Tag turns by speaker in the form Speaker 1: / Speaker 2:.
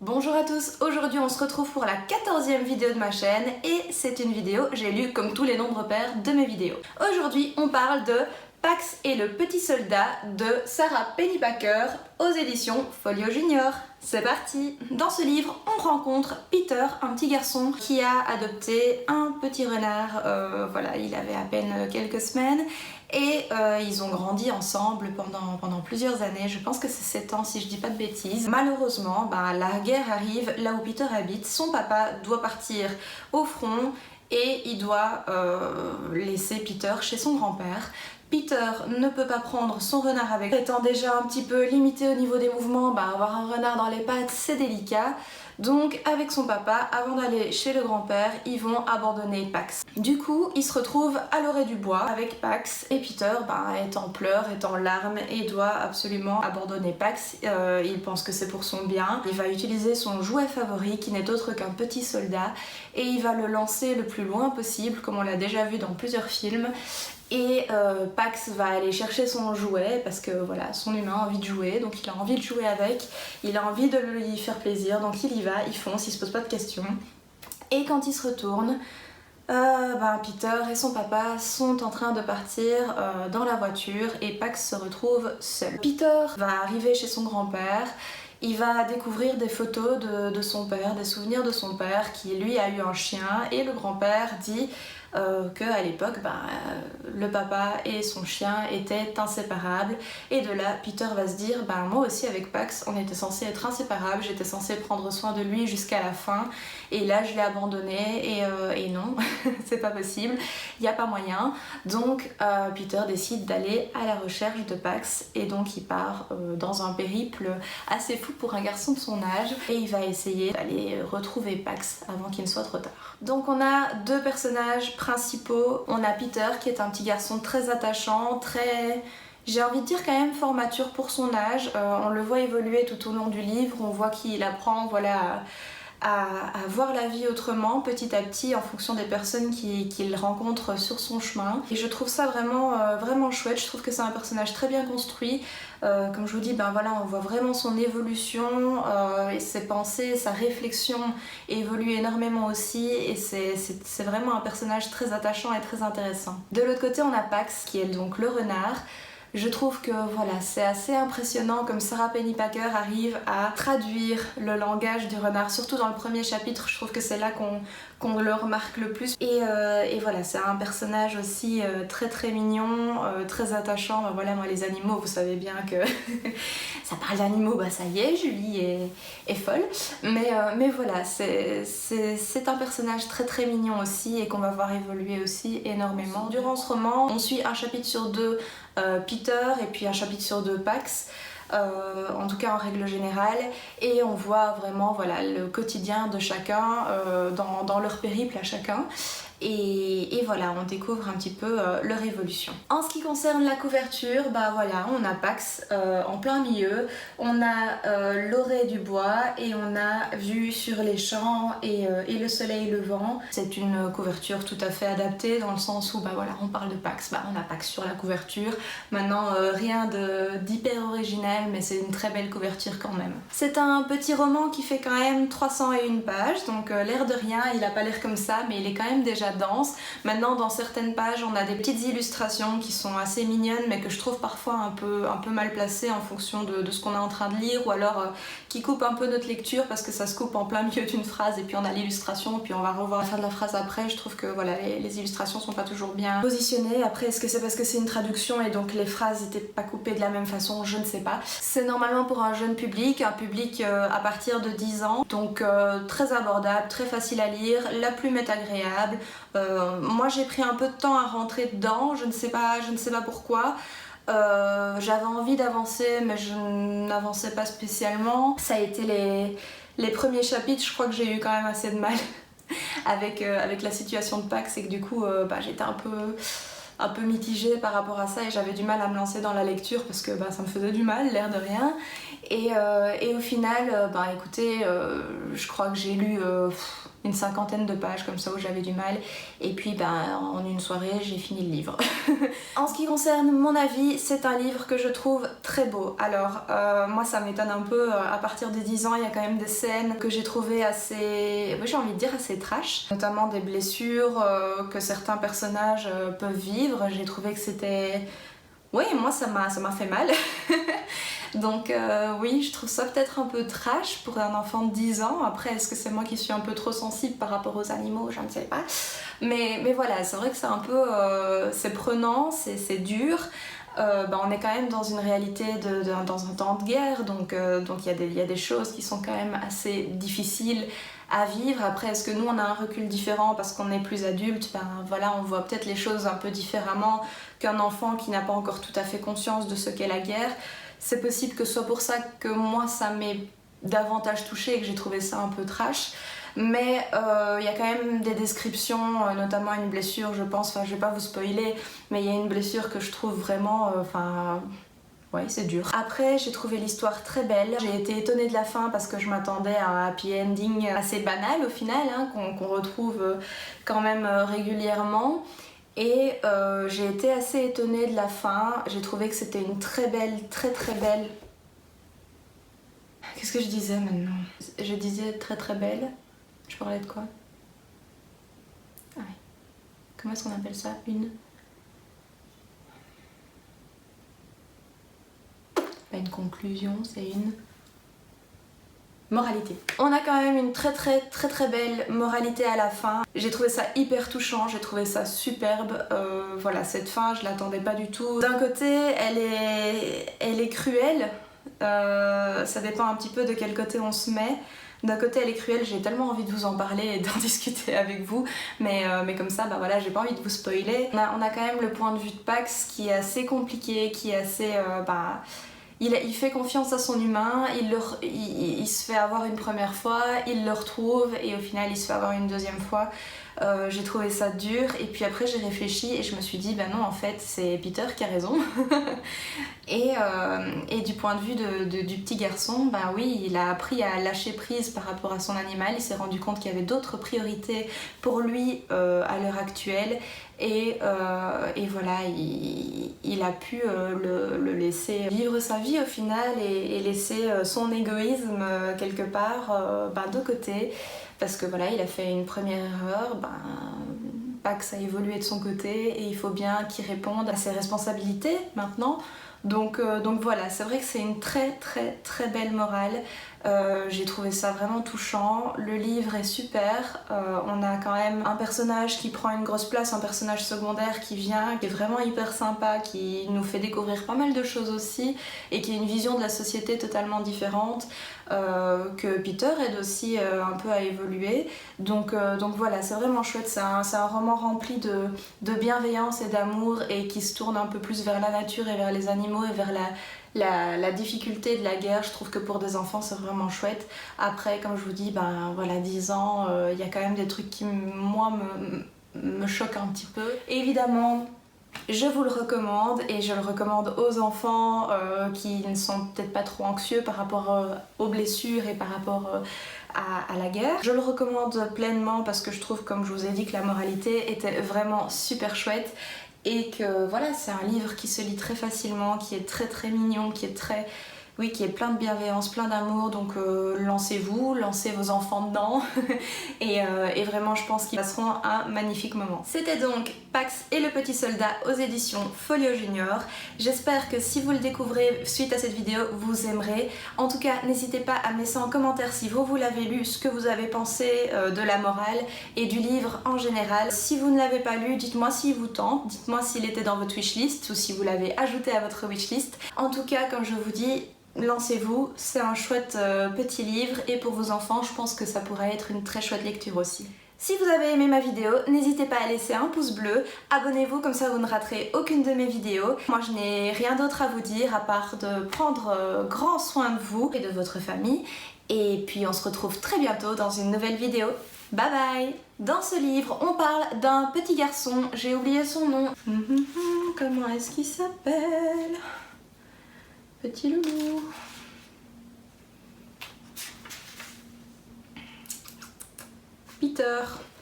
Speaker 1: Bonjour à tous, aujourd'hui on se retrouve pour la 14e vidéo de ma chaîne et c'est une vidéo, j'ai lu comme tous les nombres pairs de mes vidéos. Aujourd'hui on parle de Pax et le petit soldat de Sarah Pennypacker aux éditions Folio Junior. C'est parti! Dans ce livre, on rencontre Peter, un petit garçon qui a adopté un petit renard, voilà, il avait à peine quelques semaines et ils ont grandi ensemble pendant plusieurs années, je pense que c'est 7 ans si je dis pas de bêtises. Malheureusement, la guerre arrive là où Peter habite, son papa doit partir au front et il doit laisser Peter chez son grand-père. Peter ne peut pas prendre son renard avec, étant déjà un petit peu limité au niveau des mouvements, avoir un renard dans les pattes c'est délicat. Donc avec son papa, avant d'aller chez le grand-père, ils vont abandonner Pax. Du coup, ils se retrouvent à l'orée du bois avec Pax et Peter est en pleurs, est en larmes et doit absolument abandonner Pax. Il pense que c'est pour son bien. Il va utiliser son jouet favori qui n'est autre qu'un petit soldat et il va le lancer le plus loin possible comme on l'a déjà vu dans plusieurs films. Et Pax va aller chercher son jouet parce que voilà, son humain a envie de jouer, donc il a envie de jouer avec, il a envie de lui faire plaisir, donc il y va, il fonce, il se pose pas de questions. Et quand il se retourne, Peter et son papa sont en train de partir dans la voiture et Pax se retrouve seul. Peter va arriver chez son grand-père. Il va découvrir des photos de son père, des souvenirs de son père qui lui a eu un chien et le grand-père dit qu'à l'époque le papa et son chien étaient inséparables et de là Peter va se dire moi aussi avec Pax on était censé être inséparables, j'étais censé prendre soin de lui jusqu'à la fin et là je l'ai abandonné et non c'est pas possible, il n'y a pas moyen, donc Peter décide d'aller à la recherche de Pax et donc il part dans un périple assez fou pour un garçon de son âge et il va essayer d'aller retrouver Pax avant qu'il ne soit trop tard. Donc on a deux personnages principaux, on a Peter qui est un petit garçon très attachant, très... j'ai envie de dire quand même fort mature pour son âge, on le voit évoluer tout au long du livre, on voit qu'il apprend à voir la vie autrement petit à petit en fonction des personnes qu'il rencontre sur son chemin. Et je trouve ça vraiment chouette, je trouve que c'est un personnage très bien construit. Comme je vous dis, on voit vraiment son évolution, et ses pensées, sa réflexion évolue énormément aussi et c'est vraiment un personnage très attachant et très intéressant. De l'autre côté, on a Pax qui est donc le renard. Je trouve que voilà, c'est assez impressionnant comme Sarah Pennypacker arrive à traduire le langage du renard, surtout dans le premier chapitre, je trouve que c'est là qu'on le remarque le plus. Et voilà, c'est un personnage aussi très mignon, très attachant. Voilà, moi les animaux, vous savez bien que ça parle d'animaux, ça y est, Julie est folle. Mais voilà, c'est un personnage très mignon aussi et qu'on va voir évoluer aussi énormément. Durant ce roman, on suit un chapitre sur deux Peter et puis un chapitre sur deux Pax, en tout cas en règle générale, et on voit vraiment le quotidien de chacun dans leur périple à chacun. Et voilà, on découvre un petit peu leur évolution. En ce qui concerne la couverture, on a Pax en plein milieu, on a l'orée du bois et on a vue sur les champs et le soleil levant. C'est une couverture tout à fait adaptée dans le sens où on parle de Pax, on a Pax sur la couverture. Maintenant rien d'hyper original, mais c'est une très belle couverture quand même. C'est un petit roman qui fait quand même 301 pages, donc l'air de rien, il a pas l'air comme ça, mais il est quand même déjà dense. Maintenant dans certaines pages on a des petites illustrations qui sont assez mignonnes mais que je trouve parfois un peu mal placées en fonction de ce qu'on est en train de lire ou alors qui coupent un peu notre lecture parce que ça se coupe en plein milieu d'une phrase et puis on a l'illustration et puis on va revoir la fin de la phrase après. Je trouve que voilà, les illustrations sont pas toujours bien positionnées. Après est-ce que c'est parce que c'est une traduction et donc les phrases n'étaient pas coupées de la même façon, je ne sais pas. C'est normalement pour un jeune public, un public à partir de 10 ans, donc très abordable, très facile à lire, la plume est agréable. Moi j'ai pris un peu de temps à rentrer dedans, je ne sais pas pourquoi. J'avais envie d'avancer mais je n'avançais pas spécialement. Ça a été les premiers chapitres, je crois que j'ai eu quand même assez de mal avec la situation de Pax et que du coup j'étais un peu mitigée par rapport à ça et j'avais du mal à me lancer dans la lecture parce que ça me faisait du mal, l'air de rien. Et au final, écoutez, je crois que j'ai lu une cinquantaine de pages comme ça où j'avais du mal, et puis en une soirée j'ai fini le livre. En ce qui concerne mon avis, c'est un livre que je trouve très beau. Alors moi ça m'étonne un peu, à partir de 10 ans il y a quand même des scènes que j'ai trouvées assez, j'ai envie de dire assez trash, notamment des blessures que certains personnages peuvent vivre. J'ai trouvé que c'était... Oui, moi ça m'a fait mal. Donc oui, je trouve ça peut-être un peu trash pour un enfant de 10 ans. Après, est-ce que c'est moi qui suis un peu trop sensible par rapport aux animaux? Je ne sais pas. Mais voilà, c'est vrai que c'est un peu... c'est prenant, c'est dur. On est quand même dans une réalité, dans un temps de guerre, donc il y a des choses qui sont quand même assez difficiles à vivre. Après, est-ce que nous on a un recul différent parce qu'on est plus adulte? Voilà, on voit peut-être les choses un peu différemment qu'un enfant qui n'a pas encore tout à fait conscience de ce qu'est la guerre. C'est possible que ce soit pour ça que moi ça m'est davantage touchée et que j'ai trouvé ça un peu trash. Mais il y a quand même des descriptions, notamment une blessure, je pense, je vais pas vous spoiler, mais il y a une blessure que je trouve vraiment, ouais, c'est dur. Après, j'ai trouvé l'histoire très belle. J'ai été étonnée de la fin parce que je m'attendais à un happy ending assez banal au final, hein, qu'on retrouve quand même régulièrement. Et j'ai été assez étonnée de la fin. J'ai trouvé que c'était une très belle... Qu'est-ce que je disais maintenant? Je disais très très belle. Je parlais de quoi? Ah oui. Comment est-ce qu'on appelle ça? Pas une conclusion, c'est une... moralité. On a quand même une très belle moralité à la fin. J'ai trouvé ça hyper touchant, j'ai trouvé ça superbe. Voilà, cette fin, je l'attendais pas du tout. D'un côté, elle est cruelle. Ça dépend un petit peu de quel côté on se met. D'un côté elle est cruelle, j'ai tellement envie de vous en parler et d'en discuter avec vous, mais comme ça, voilà, j'ai pas envie de vous spoiler. On a quand même le point de vue de Pax qui est assez compliqué, qui est assez... il fait confiance à son humain, il se fait avoir une première fois, il le retrouve et au final il se fait avoir une deuxième fois. J'ai trouvé ça dur et puis après j'ai réfléchi et je me suis dit non, en fait c'est Peter qui a raison. Et du point de vue du petit garçon, oui, il a appris à lâcher prise par rapport à son animal, il s'est rendu compte qu'il y avait d'autres priorités pour lui à l'heure actuelle et voilà, il a pu le laisser vivre sa vie au final et laisser son égoïsme quelque part de côté. Parce que voilà, il a fait une première erreur, Pax a évolué de son côté et il faut bien qu'il réponde à ses responsabilités maintenant. Donc voilà, c'est vrai que c'est une très belle morale. J'ai trouvé ça vraiment touchant. Le livre est super. On a quand même un personnage qui prend une grosse place, un personnage secondaire qui vient, qui est vraiment hyper sympa, qui nous fait découvrir pas mal de choses aussi et qui a une vision de la société totalement différente. Que Peter aide aussi un peu à évoluer. Donc voilà, c'est vraiment chouette. C'est un roman rempli de bienveillance et d'amour et qui se tourne un peu plus vers la nature et vers les animaux et vers la difficulté de la guerre. Je trouve que pour des enfants c'est vraiment chouette. Après, comme je vous dis, voilà, 10 ans, il y a quand même des trucs qui moi me choquent un petit peu. Et évidemment, je vous le recommande et je le recommande aux enfants qui ne sont peut-être pas trop anxieux par rapport aux blessures et par rapport à la guerre. Je le recommande pleinement parce que je trouve, comme je vous ai dit, que la moralité était vraiment super chouette et que voilà, c'est un livre qui se lit très facilement, qui est très mignon, qui est qui est plein de bienveillance, plein d'amour, donc lancez-vous, lancez vos enfants dedans et vraiment je pense qu'ils passeront un magnifique moment. C'était donc Pax et le petit soldat aux éditions Folio Junior. J'espère que si vous le découvrez suite à cette vidéo, vous aimerez. En tout cas, n'hésitez pas à me laisser en commentaire si vous l'avez lu, ce que vous avez pensé de la morale et du livre en général. Si vous ne l'avez pas lu, dites-moi s'il vous tente, dites-moi s'il était dans votre wishlist ou si vous l'avez ajouté à votre wishlist. En tout cas, comme je vous dis, lancez-vous, c'est un chouette petit livre et pour vos enfants, je pense que ça pourrait être une très chouette lecture aussi. Si vous avez aimé ma vidéo, n'hésitez pas à laisser un pouce bleu, abonnez-vous comme ça vous ne raterez aucune de mes vidéos. Moi je n'ai rien d'autre à vous dire à part de prendre grand soin de vous et de votre famille. Et puis on se retrouve très bientôt dans une nouvelle vidéo. Bye bye! Dans ce livre, on parle d'un petit garçon, j'ai oublié son nom. Comment est-ce qu'il s'appelle? Petit loulou. Peter.